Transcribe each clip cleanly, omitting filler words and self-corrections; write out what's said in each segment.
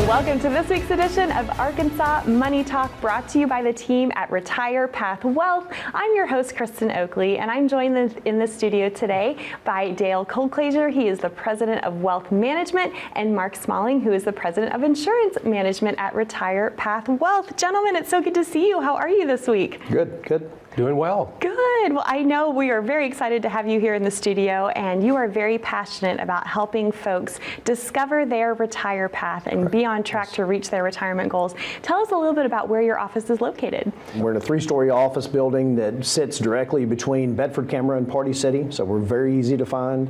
Welcome to this week's edition of Arkansas Money Talk, brought to you by the team at Retire Path Wealth. I'm your host, Kristen Oakley, and I'm joined in the studio today by Dale Coldclaser. He is the president of Wealth Management, and Mark Smalling, who is the president of Insurance Management at Retire Path Wealth. Gentlemen, it's so good to see you. How are you this week? Good. Doing well. Good. Well, I know we are very excited to have you here in the studio, and you are very passionate about helping folks discover their retire path and be on track to reach their retirement goals. Tell us a little bit about where your office is located. We're in a 3-story office building that sits directly between Bedford, Cameron, and Party City, so we're very easy to find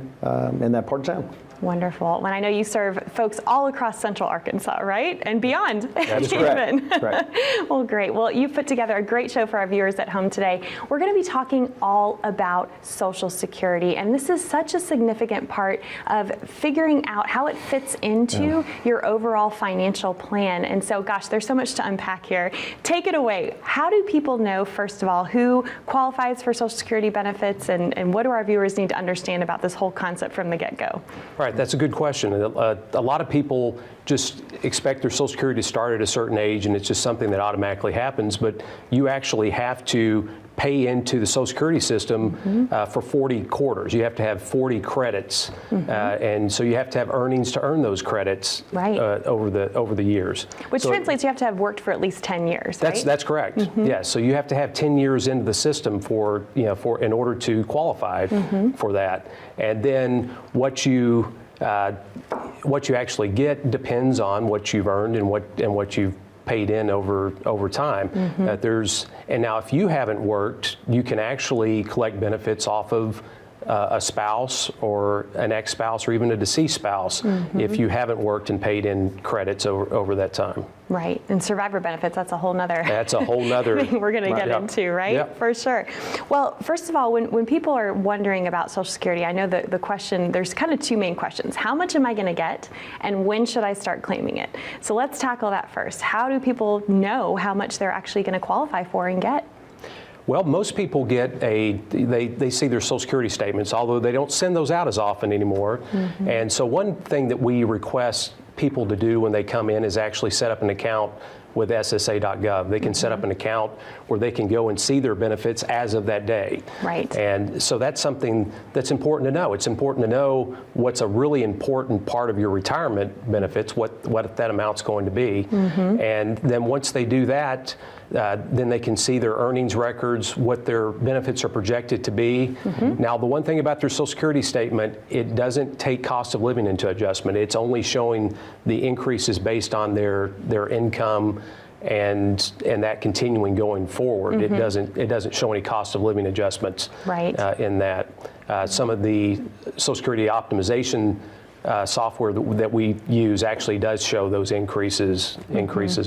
in that part of town. Wonderful. And I know you serve folks all across Central Arkansas, right? And beyond. That's correct. Right. Well, great. Well, you've put together a great show for our viewers at home today. We're going to be talking all about Social Security, and this is such a significant part of figuring out how it fits into your overall financial plan. And so, gosh, there's so much to unpack here. Take it away. How do people know, first of all, who qualifies for Social Security benefits, and what do our viewers need to understand about this whole concept from the get-go? Right, that's a good question. A lot of people just expect their Social Security to start at a certain age, and it's just something that automatically happens, but you actually have to pay into the Social Security system for 40 quarters. You have to have 40 credits, and so you have to have earnings to earn those credits over the years. Which translates you have to have worked for at least 10 years, right? That's correct. Yes, so you have to have 10 years into the system in order to qualify for that. And then what you actually get depends on what you've earned and what you've paid in over time. And now if you haven't worked, you can actually collect benefits off of a spouse or an ex-spouse or even a deceased spouse if you haven't worked and paid in credits over that time. Right, and survivor benefits, that's a whole nother thing we're going to get into, right? Yep. For sure. Well, first of all, when people are wondering about Social Security, I know the question, there's kind of two main questions. How much am I going to get, and when should I start claiming it? So let's tackle that first. How do people know how much they're actually going to qualify for and get? Well, most people get they see their Social Security statements, although they don't send those out as often anymore. And so one thing that we request people to do when they come in is actually set up an account with SSA.gov. They can set up an account where they can go and see their benefits as of that day. Right. And so that's something that's important to know. It's important to know what's a really important part of your retirement benefits, what that amount's going to be. And then once they do that, then they can see their earnings records, what their benefits are projected to be. Now, the one thing about their Social Security statement, it doesn't take cost of living into adjustment. It's only showing the increases based on their income and that continuing going forward. It doesn't show any cost of living adjustments in that. Some of the Social Security optimization software that we use actually does show those increases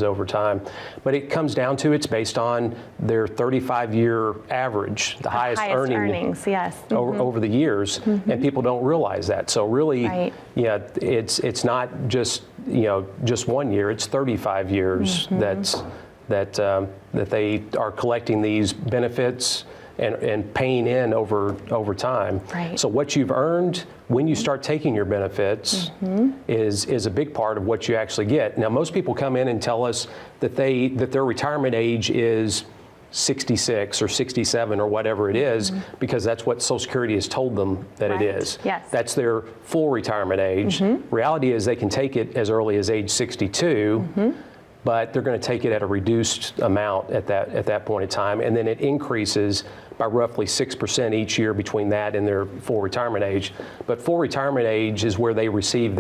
over time. But it comes down to it's based on their 35-year average, the highest earnings, yes. over the years, and people don't realize that. So really, it's not just just 1 year, it's 35 years that they are collecting these benefits and paying in over time. Right. So what you've earned when you start taking your benefits is a big part of what you actually get. Now, most people come in and tell us that their retirement age is 66 or 67 or whatever it is, because that's what Social Security has told them that it is. Yes. That's their full retirement age. Reality is they can take it as early as age 62. But they're going to take it at a reduced amount at that point in time, and then it increases by roughly 6% each year between that and their full retirement age. But full retirement age is where they receive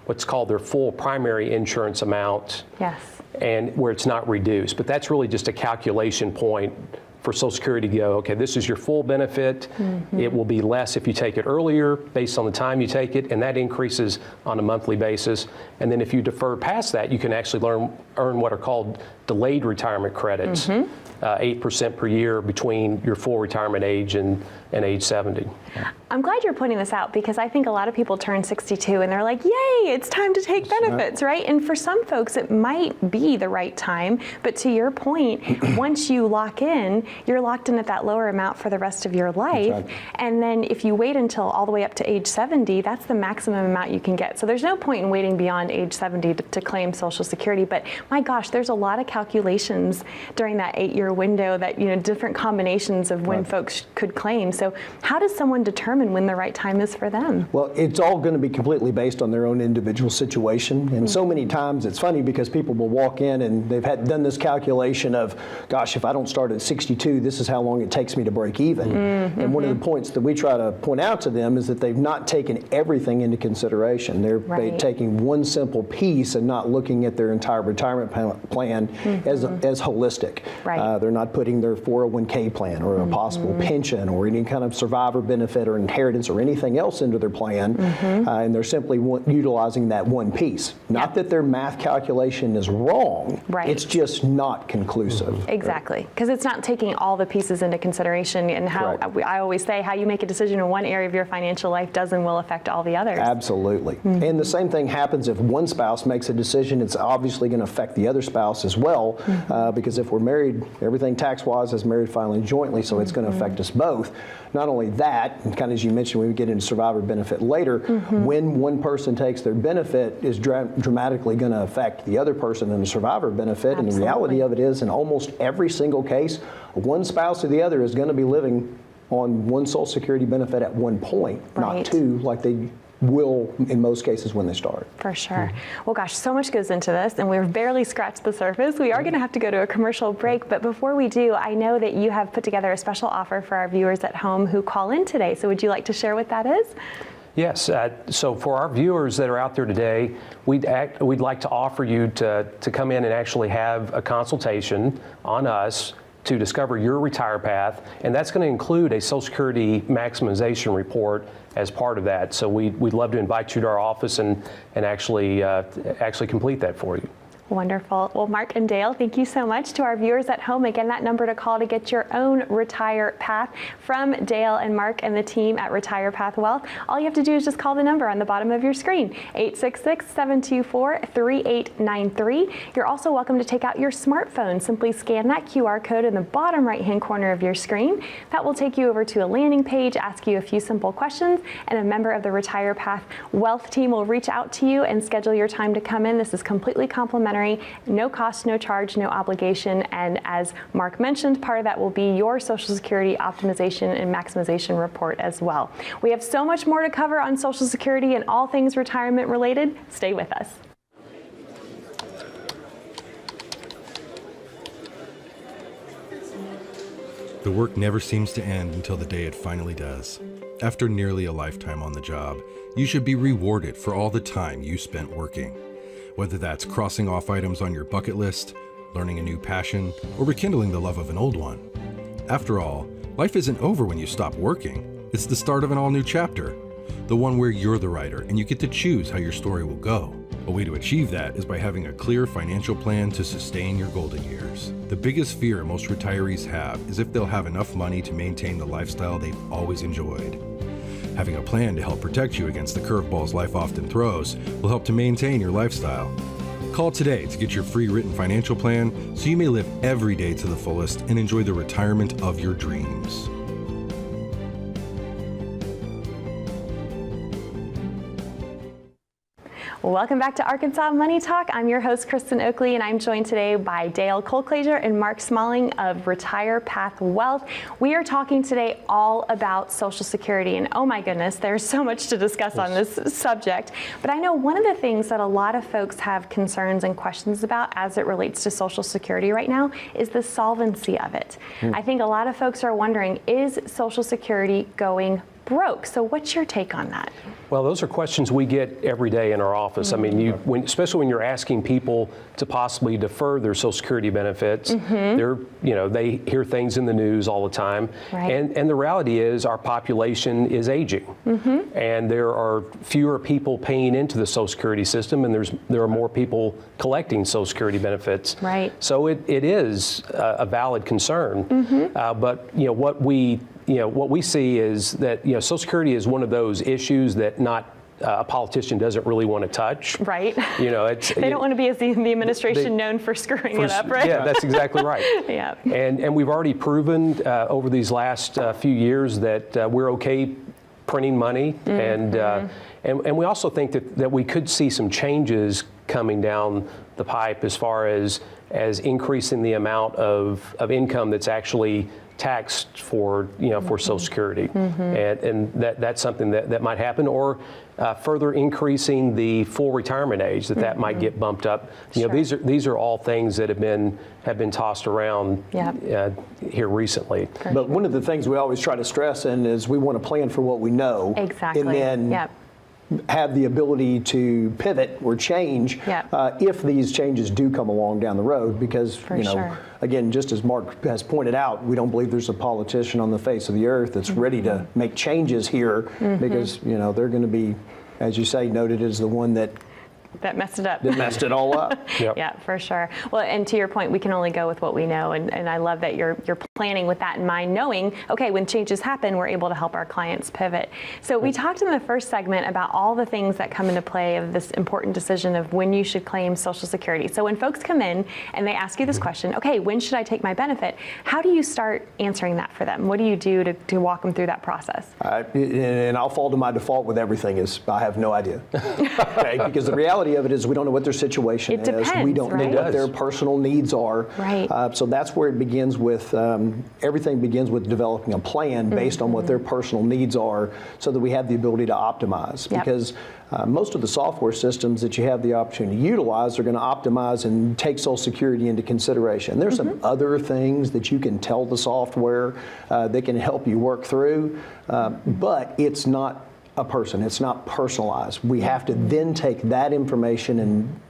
what's called their full primary insurance amount. Yes. And where it's not reduced. But that's really just a calculation point for Social Security to go, okay, this is your full benefit. It will be less if you take it earlier based on the time you take it, and that increases on a monthly basis. And then if you defer past that, you can actually earn what are called delayed retirement credits, 8% per year between your full retirement age and age 70. I'm glad you're pointing this out because I think a lot of people turn 62 and they're like, yay, it's time to take benefits, right? And for some folks, it might be the right time. But to your point, once you lock in, you're locked in at that lower amount for the rest of your life. Right. And then if you wait until all the way up to age 70, that's the maximum amount you can get. So there's no point in waiting beyond age 70 to claim Social Security. But my gosh, there's a lot of calculations during that 8-year window that, different combinations of when folks could claim. So how does someone determine when the right time is for them? Well, it's all going to be completely based on their own individual situation. And so many times it's funny because people will walk in and they've done this calculation of, gosh, if I don't start at 62, this is how long it takes me to break even. And one of the points that we try to point out to them is that they've not taken everything into consideration. They're taking one simple piece and not looking at their entire retirement plan as holistic. They're not putting their 401k plan or a possible pension or any kind of survivor benefit or inheritance or anything else into their plan, and they're simply utilizing that one piece. Not that their math calculation is wrong, it's just not conclusive. Exactly, because it's not taking all the pieces into consideration, and how I always say, how you make a decision in one area of your financial life does and will affect all the others. Absolutely. And the same thing happens if one spouse makes a decision, it's obviously going to affect the other spouse as well, because if we're married, everything tax-wise is married filing jointly, so it's going to affect us both. Not only that, and kind of as you mentioned, when we get into survivor benefit later, when one person takes their benefit is dramatically going to affect the other person in the survivor benefit. And the reality of it is, in almost every single case, one spouse or the other is going to be living on one Social Security benefit at one point, not two like they will in most cases when they start. For sure. Well, gosh, so much goes into this, and we've barely scratched the surface. We are going to have to go to a commercial break, but before we do, I know that you have put together a special offer for our viewers at home who call in today. So would you like to share what that is? Yes. So for our viewers that are out there today, we'd like to offer you to come in and actually have a consultation on us to discover your retire path, and that's going to include a Social Security maximization report as part of that. So we'd love to invite you to our office and actually complete that for you. Wonderful. Well, Mark and Dale, thank you so much. To our viewers at home, again, that number to call to get your own Retire Path from Dale and Mark and the team at Retire Path Wealth. All you have to do is just call the number on the bottom of your screen, 866-724-3893. You're also welcome to take out your smartphone. Simply scan that QR code in the bottom right-hand corner of your screen. That will take you over to a landing page, ask you a few simple questions, and a member of the Retire Path Wealth team will reach out to you and schedule your time to come in. This is completely complimentary. No cost, no charge, no obligation. And as Mark mentioned, part of that will be your Social Security optimization and maximization report as well. We have so much more to cover on Social Security and all things retirement related. Stay with us. The work never seems to end until the day it finally does. After nearly a lifetime on the job, you should be rewarded for all the time you spent working. Whether that's crossing off items on your bucket list, learning a new passion, or rekindling the love of an old one. After all, life isn't over when you stop working. It's the start of an all-new chapter, the one where you're the writer and you get to choose how your story will go. A way to achieve that is by having a clear financial plan to sustain your golden years. The biggest fear most retirees have is if they'll have enough money to maintain the lifestyle they've always enjoyed. Having a plan to help protect you against the curveballs life often throws will help to maintain your lifestyle. Call today to get your free written financial plan so you may live every day to the fullest and enjoy the retirement of your dreams. Welcome back to Arkansas Money Talk. I'm your host, Kristen Oakley, and I'm joined today by Dale Colclaser and Mark Smalling of Retire Path Wealth. We are talking today all about Social Security, and oh my goodness, there's so much to discuss on this subject. But I know one of the things that a lot of folks have concerns and questions about as it relates to Social Security right now is the solvency of it. I think a lot of folks are wondering, is Social Security going broke. So what's your take on that? Well, those are questions we get every day in our office. I mean, especially when you're asking people to possibly defer their Social Security benefits, they hear things in the news all the time. Right. And the reality is our population is aging. And there are fewer people paying into the Social Security system, and there are more people collecting Social Security benefits. Right. So it is a valid concern. But what we see is that Social Security is one of those issues that not a politician doesn't really want to touch. Right. It's they don't want to be, as the administration, known for screwing it up, right? Yeah, that's exactly right. Yeah. And we've already proven over these last few years that we're okay printing money, and we also think that we could see some changes coming down the pipe as far as increasing the amount of income that's actually taxed for Social Security, and that's something that might happen, or further increasing the full retirement age that might get bumped up. Sure. These are all things that have been tossed around here recently. But one of the things we always try to stress is we want to plan for what we know, Exactly. and then have the ability to pivot or change if these changes do come along down the road, because sure. Again, just as Mark has pointed out, we don't believe there's a politician on the face of the earth that's ready to make changes here, because they're going to be, as you say, noted as the one that messed it up. That messed it all up. Yep. Yeah, for sure. Well, and to your point, we can only go with what we know, and I love that you're planning with that in mind, knowing, okay, when changes happen, we're able to help our clients pivot. So we talked in the first segment about all the things that come into play of this important decision of when you should claim Social Security. So when folks come in and they ask you this question, okay, when should I take my benefit? How do you start answering that for them? What do you do to walk them through that process? And I'll fall to my default with everything is I have no idea. Okay? Because the reality of it is we don't know what their situation is. Depends, we don't know what their personal needs are. Right. So that's where it begins with, everything begins with developing a plan based on what their personal needs are, so that we have the ability to optimize. Yep. Because most of the software systems that you have the opportunity to utilize are going to optimize and take Social Security into consideration. There's some other things that you can tell the software that can help you work through, but it's not a person. It's not personalized. We have to then take that information and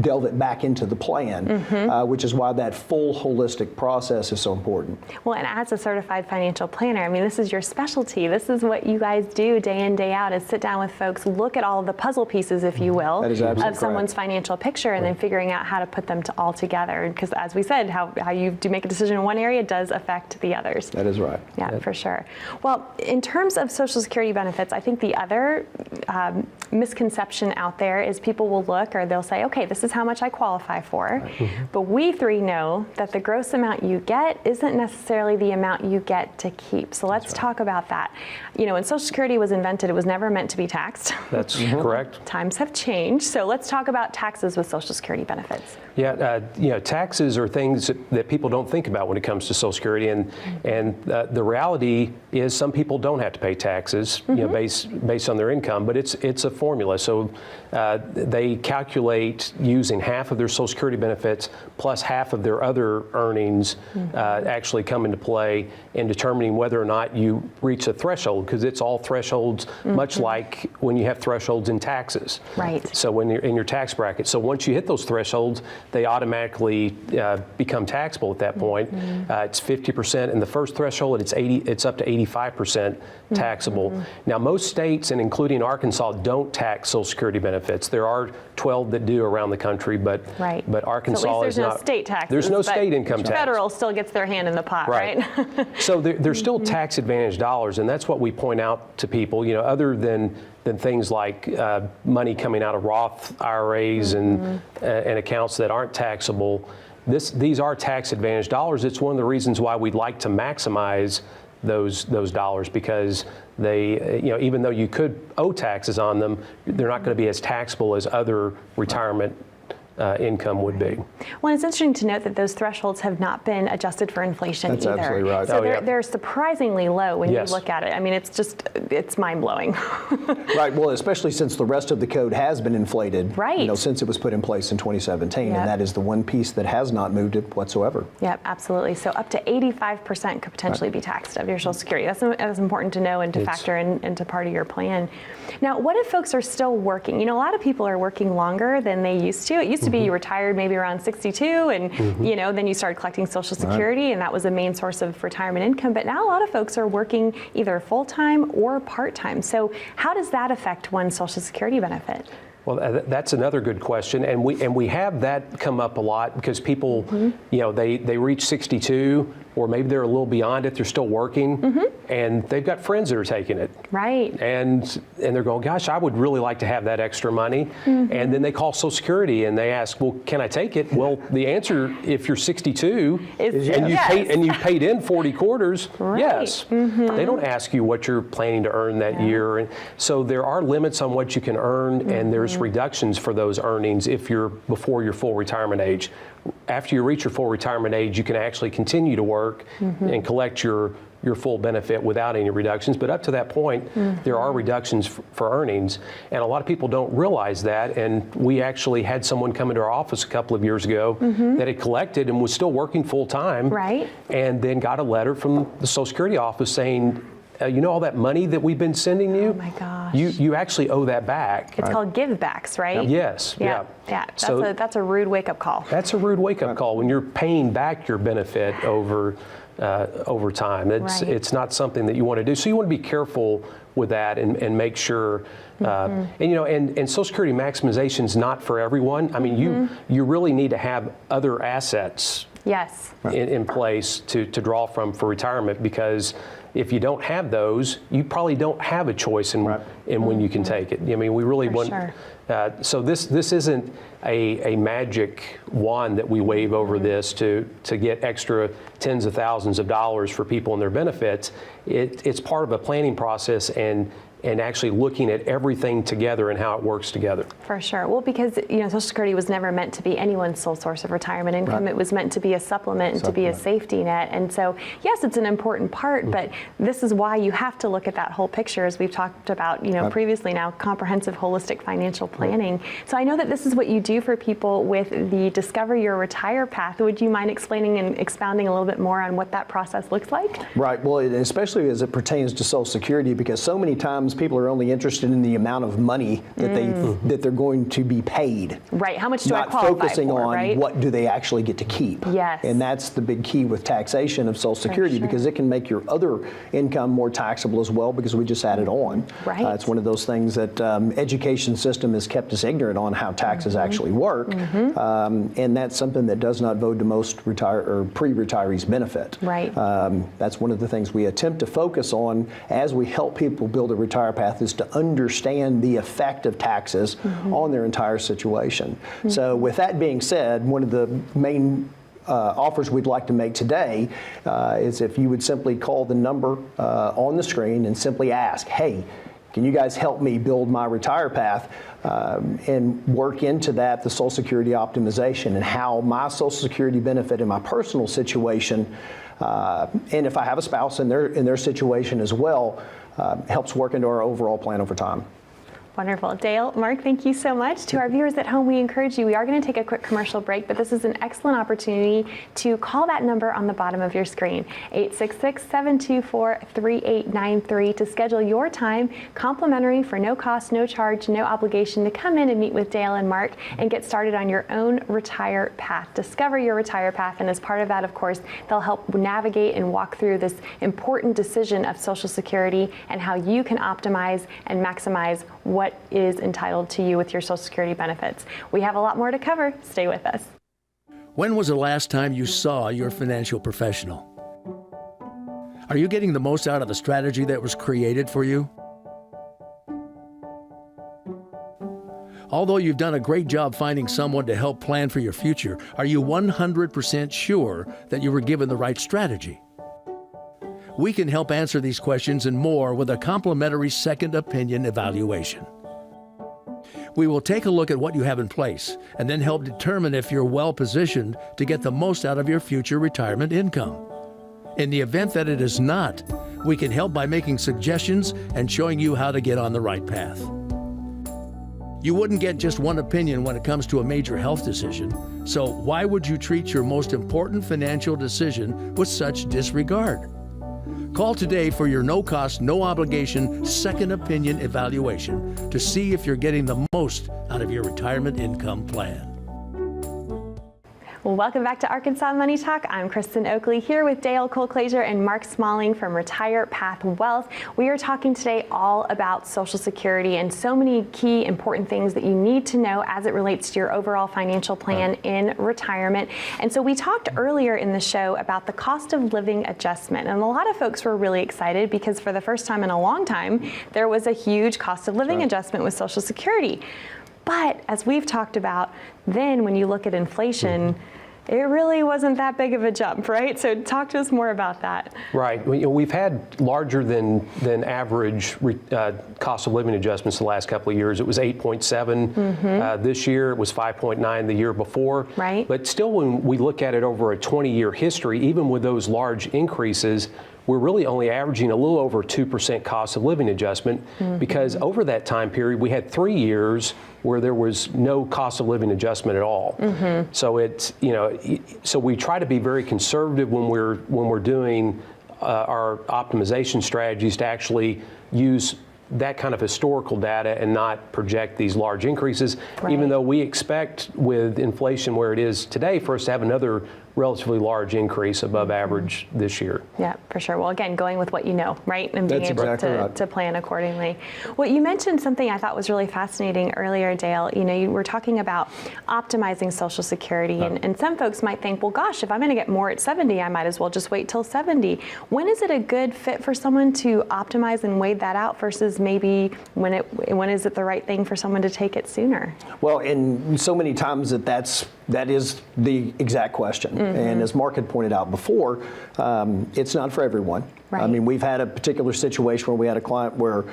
delve it back into the plan, which is why that full holistic process is so important. Well, and as a certified financial planner, I mean, this is your specialty. This is what you guys do day in, day out, is sit down with folks, look at all of the puzzle pieces, if you will, That is absolutely of someone's financial picture, and then figuring out how to put them all together. Because as we said, how you do make a decision in one area does affect the others. That is right. Yeah, for sure. Well, in terms of Social Security benefits, I think the other misconception out there is people will look, or they'll say, okay, this is how much I qualify for. But we three know that the gross amount you get isn't necessarily the amount you get to keep. So let's talk about that. When Social Security was invented, it was never meant to be taxed. That's correct. Times have changed. So let's talk about taxes with Social Security benefits. Yeah, taxes are things that people don't think about when it comes to Social Security, and the reality is some people don't have to pay taxes, based on their income, but it's a formula. So they calculate using half of their Social Security benefits plus half of their other earnings actually come into play in determining whether or not you reach a threshold, because it's all thresholds, much like when you have thresholds in taxes. Right. So when you're in your tax bracket, so once you hit those thresholds, they automatically become taxable at that point. It's 50% in the first threshold, and it's up to 85% taxable. Now, most states, and including Arkansas, don't tax Social Security benefits. There are 12 that do around the country, but Arkansas so at least is there's not. no state taxes. There's no state income tax. Federal still gets their hand in the pot, right? So there's still tax advantage dollars, and that's what we point out to people. Other than things like money coming out of Roth IRAs and accounts that aren't taxable. These are tax advantage dollars. It's one of the reasons why we'd like to maximize those dollars, because they, even though you could owe taxes on them, they're not going to be as taxable as other retirement income would be. Well, it's interesting to note that those thresholds have not been adjusted for inflation That's either. absolutely right. So Oh, yeah. they're surprisingly low when Yes. you look at it. I mean, it's mind-blowing. Right, well, especially since the rest of the code has been inflated, Right. since it was put in place in 2017, Yep. and that is the one piece that has not moved it whatsoever. Yep, absolutely. So up to 85% could potentially be taxed of your Social Security. That's important to know and to factor into part of your plan. Now, what if folks are still working? A lot of people are working longer than they used to. It used to be you retired maybe around 62 and, then you started collecting Social Security and that was a main source of retirement income. But now a lot of folks are working either full-time or part-time. So how does that affect one's Social Security benefit? Well, that's another good question, and we have that come up a lot because people, they reach 62, or maybe they're a little beyond it. They're still working, and they've got friends that are taking it. Right. And they're going, gosh, I would really like to have that extra money. And then they call Social Security and they ask, well, can I take it? Well, the answer, if you're 62 Is and you yes. you paid in 40 quarters, Right. yes. They don't ask you what you're planning to earn that year. And so there are limits on what you can earn, and there's reductions for those earnings if you're before your full retirement age. After you reach your full retirement age, you can actually continue to work and collect your full benefit without any reductions. But up to that point, there are reductions for earnings. And a lot of people don't realize that. And we actually had someone come into our office a couple of years ago that had collected and was still working full time. Right. And then got a letter from the Social Security office saying, all that money that we've been sending you? Oh my gosh. You actually owe that back. It's called give-backs, right? Yes. Yeah. So That's a rude wake-up call. that's a rude wake-up call when you're paying back your benefit over time. Right. It's not something that you want to do. So you want to be careful with that and make sure. And Social Security maximization is not for everyone. I mean, you really need to have other assets Yes. in place to draw from for retirement, because if you don't have those, you probably don't have a choice in when you can take it. I mean, we really want. Sure. So this isn't a magic wand that we wave over this to get extra tens of thousands of dollars for people and their benefits. It's part of a planning process and actually looking at everything together and how it works together. For sure. Well, because Social Security was never meant to be anyone's sole source of retirement income. It was meant to be a supplement and to be a safety net. And so, yes, it's an important part, but this is why you have to look at that whole picture, as we've talked about, previously now, comprehensive, holistic financial planning. So I know that this is what you do for people with the Discover Your Retire Path. Would you mind explaining and expounding a little bit more on what that process looks like? Right. Well, especially as it pertains to Social Security, because so many times people are only interested in the amount of money that they're going to be paid. Right. How much do I Not qualify focusing for, on right? what do they actually get to keep. Yes. And that's the big key with taxation of Social Security, sure. because it can make your other income more taxable as well, because we just added on. Right. It's one of those things that education system has kept us ignorant on how taxes actually work, and that's something that does not bode to most pre-retirees benefit. Right. That's one of the things we attempt to focus on as we help people build a retire path, is to understand the effect of taxes on their entire situation. So with that being said, one of the main offers we'd like to make today is if you would simply call the number on the screen and simply ask, hey, can you guys help me build my retire path, and work into that the Social Security optimization and how my Social Security benefit in my personal situation, and if I have a spouse in their situation as well, helps work into our overall plan over time. Wonderful. Dale, Mark, thank you so much. To our viewers at home, we encourage you, we are going to take a quick commercial break, but this is an excellent opportunity to call that number on the bottom of your screen, 866-724-3893, to schedule your time, complimentary, for no cost, no charge, no obligation, to come in and meet with Dale and Mark and get started on your own retire path. Discover your retire path, and as part of that, of course, they'll help navigate and walk through this important decision of Social Security and how you can optimize and maximize what is entitled to you with your Social Security benefits. We have a lot more to cover. Stay with us. When was the last time you saw your financial professional? Are you getting the most out of the strategy that was created for you? Although you've done a great job finding someone to help plan for your future, are you 100% sure that you were given the right strategy? We can help answer these questions and more with a complimentary second opinion evaluation. We will take a look at what you have in place and then help determine if you're well positioned to get the most out of your future retirement income. In the event that it is not, we can help by making suggestions and showing you how to get on the right path. You wouldn't get just one opinion when it comes to a major health decision, so why would you treat your most important financial decision with such disregard? Call today for your no-cost, no-obligation second opinion evaluation to see if you're getting the most out of your retirement income plan. Well, welcome back to Arkansas Money Talk. I'm Kristen Oakley here with Dale Colclaser and Mark Smalling from Retire Path Wealth. We are talking today all about Social Security and so many key important things that you need to know as it relates to your overall financial plan in retirement. And so we talked earlier in the show about the cost of living adjustment. And a lot of folks were really excited because for the first time in a long time, there was a huge cost of living adjustment with Social Security. But as we've talked about, then when you look at inflation, it really wasn't that big of a jump, right? So talk to us more about that. Right. We've had larger than average cost of living adjustments the last couple of years. It was 8.7 this year. It was 5.9 the year before. Right. But still, when we look at it over a 20-year history, even with those large increases, we're really only averaging a little over 2% cost of living adjustment because over that time period, we had 3 years where there was no cost of living adjustment at all. So it's, so we try to be very conservative when we're doing our optimization strategies to actually use that kind of historical data and not project these large increases, even though we expect with inflation where it is today for us to have another relatively large increase above average this year. Yeah, for sure. Well, again, going with what you know, right? And being That's able exactly to plan accordingly. Well, you mentioned something I thought was really fascinating earlier, Dale. You were talking about optimizing Social Security, and some folks might think, well, gosh, if I'm going to get more at 70, I might as well just wait till 70. When is it a good fit for someone to optimize and weigh that out versus maybe when is it the right thing for someone to take it sooner? Well, and so many times that is the exact question. And as Mark had pointed out before, it's not for everyone. Right. I mean, we've had a particular situation where we had a client where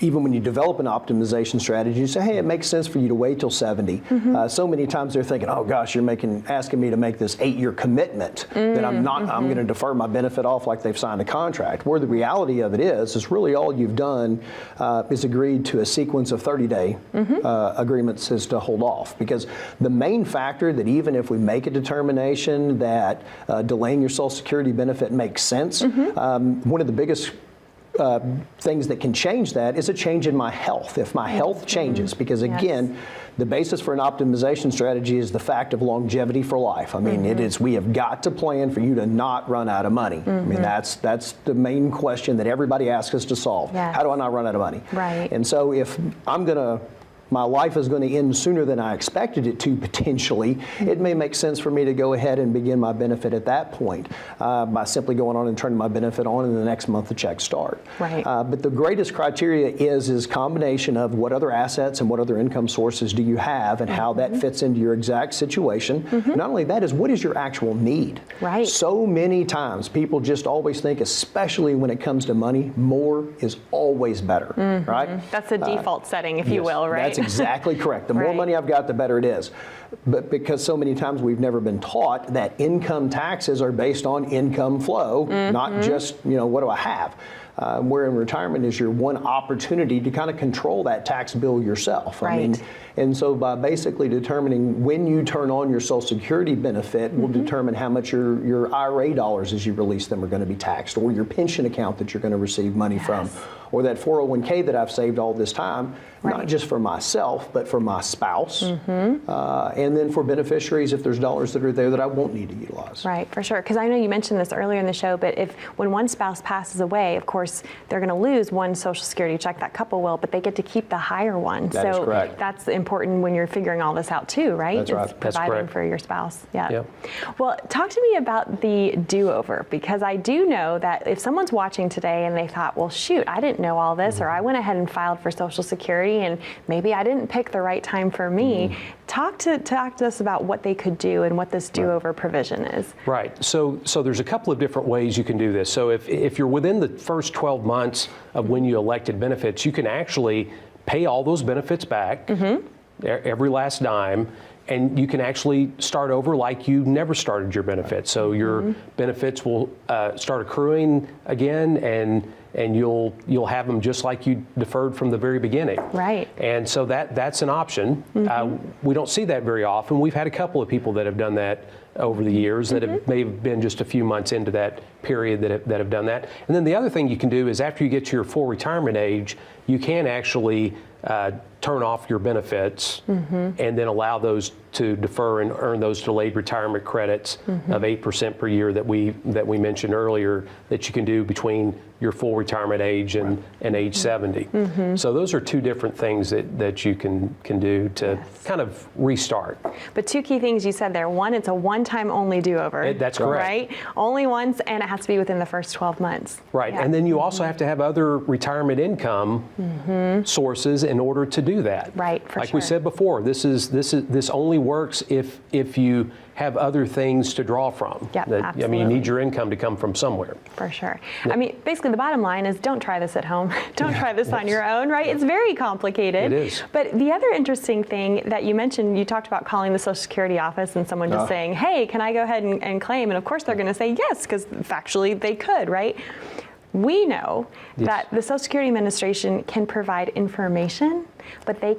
even when you develop an optimization strategy, you say, hey, it makes sense for you to wait till 70. So many times they're thinking, oh gosh, you're asking me to make this 8-year commitment that I'm going to defer my benefit off like they've signed a contract. Where the reality of it is really all you've done is agreed to a sequence of 30-day agreements as to hold off. Because the main factor that even if we make a determination that delaying your Social Security benefit makes sense, one of the biggest things that can change that is a change in my health. If my health changes, because again, the basis for an optimization strategy is the fact of longevity for life. I mean, it is, we have got to plan for you to not run out of money. I mean, that's the main question that everybody asks us to solve. How do I not run out of money? Right. And so if my life is going to end sooner than I expected it to potentially, it may make sense for me to go ahead and begin my benefit at that point by simply going on and turning my benefit on and the next month the checks start. Right. But the greatest criteria is combination of what other assets and what other income sources do you have and how that fits into your exact situation. Not only that is what is your actual need. Right. So many times people just always think, especially when it comes to money, more is always better, right? That's the default setting, if you will, right? That's exactly correct. The more money I've got, the better it is. But because so many times we've never been taught that income taxes are based on income flow, not just, what do I have? Where in retirement is your one opportunity to kind of control that tax bill yourself. Right. I mean, and so by basically determining when you turn on your Social Security benefit will determine how much your IRA dollars as you release them are going to be taxed, or your pension account that you're going to receive money from, or that 401k that I've saved all this time, not just for myself, but for my spouse, and then for beneficiaries if there's dollars that are there that I won't need to utilize. Right, for sure. Because I know you mentioned this earlier in the show, but when one spouse passes away, of course, they're going to lose one Social Security check, that couple will, but they get to keep the higher one. That is correct. That's important when you're figuring all this out too, right? That's right. It's providing correct. for your spouse. Yeah. Well, talk to me about the do-over, because I do know that if someone's watching today and they thought, well, shoot, I didn't know all this, or I went ahead and filed for Social Security and maybe I didn't pick the right time for me. Talk to us about what they could do and what this do-over provision is. Right. So there's a couple of different ways you can do this. So if you're within the first 12 months of when you elected benefits, you can actually pay all those benefits back, every last dime, and you can actually start over like you never started your benefits. So your benefits will start accruing again, and you'll have them just like you deferred from the very beginning. Right. And so that's an option. We don't see that very often. We've had a couple of people that have done that over the years that have may have been just a few months into that period that have done that. And then the other thing you can do is after you get to your full retirement age, you can actually turn off your benefits and then allow those to defer and earn those delayed retirement credits of 8% per year that we mentioned earlier that you can do between your full retirement age and age 70. So those are two different things that you can do to kind of restart. But two key things you said there. One, it's a one-time only do-over. That's correct. Right? Only once, and it has to be within the first 12 months. Right, Yeah. and then you also have to have other retirement income sources in order to do that. Right, for like we sure. said before, this only works if you have other things to draw from. Yep, I mean, you absolutely. need your income to come from somewhere. For sure. I mean, basically the bottom line is don't try this at home. Don't try this on your own, right? It's very complicated. It is. But the other interesting thing that you mentioned, you talked about calling the Social Security office and someone just saying, hey, can I go ahead and claim? And of course they're going to say yes, because factually they could, right? We know that the Social Security Administration can provide information, but they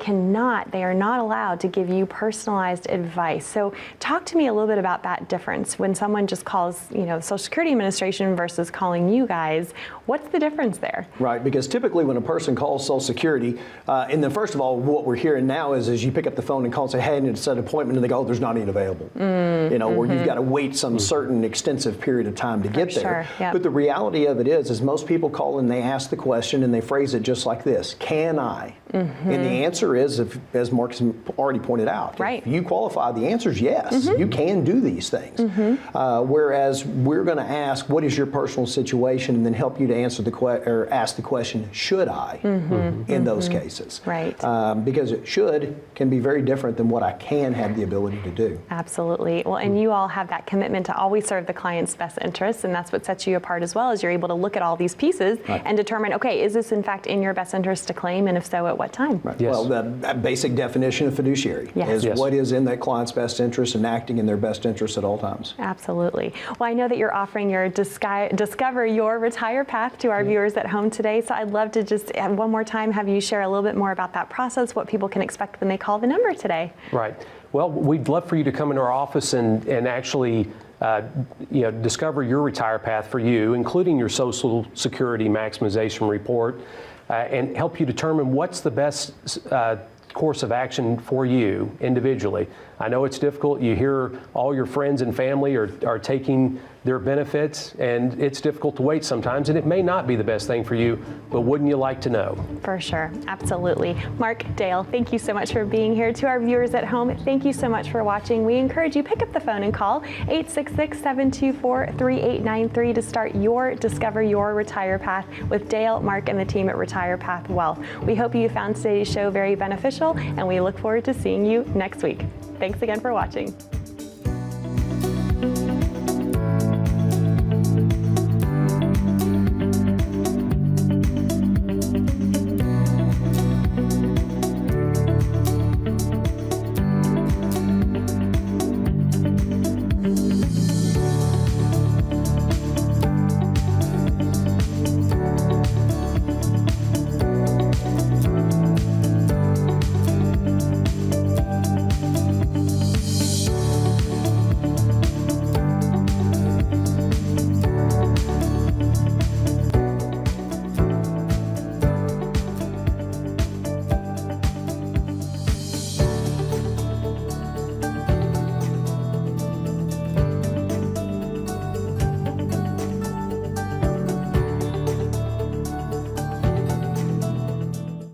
are not allowed to give you personalized advice. So talk to me a little bit about that difference when someone just calls, the Social Security Administration versus calling you guys. What's the difference there? Right, because typically when a person calls Social Security, and then first of all, what we're hearing now is you pick up the phone and call and say, hey, I need to set an appointment, and they go, oh, there's not any available. Or you've got to wait some certain extensive period of time to get there. sure, yep. But the reality of it is most people call and they ask the question and they phrase it just like this: can I? And the answer is, as Mark has already pointed out, Right. if you qualify, the answer is yes. You can do these things. Whereas we're going to ask, what is your personal situation, and then help you to answer or ask the question, should I, in those cases? Right. Because should can be very different than what I can have the ability to do. Absolutely. Well, and you all have that commitment to always serve the client's best interests, and that's what sets you apart as well, is you're able to look at all these pieces and determine, okay, is this in fact in your best interest to claim, and if so, at what time? Right. Yes. Well, the basic definition of fiduciary is Yes. what is in that client's best interest and acting in their best interest at all times. Absolutely. Well, I know that you're offering your Discover Your Retire Path to our viewers at home today, so I'd love to just one more time have you share a little bit more about that process, what people can expect when they call the number today. Right. Well, we'd love for you to come into our office and actually discover your retire path for you, including your Social Security maximization report, and help you determine what's the best course of action for you individually. I know it's difficult. You hear all your friends and family are taking their benefits, and it's difficult to wait sometimes, and it may not be the best thing for you, but wouldn't you like to know? For sure. Absolutely. Mark, Dale, thank you so much for being here. To our viewers at home, thank you so much for watching. We encourage you, pick up the phone and call 866-724-3893 to start your Discover Your Retire Path with Dale, Mark, and the team at Retire Path Wealth. We hope you found today's show very beneficial, and we look forward to seeing you next week. Thanks again for watching.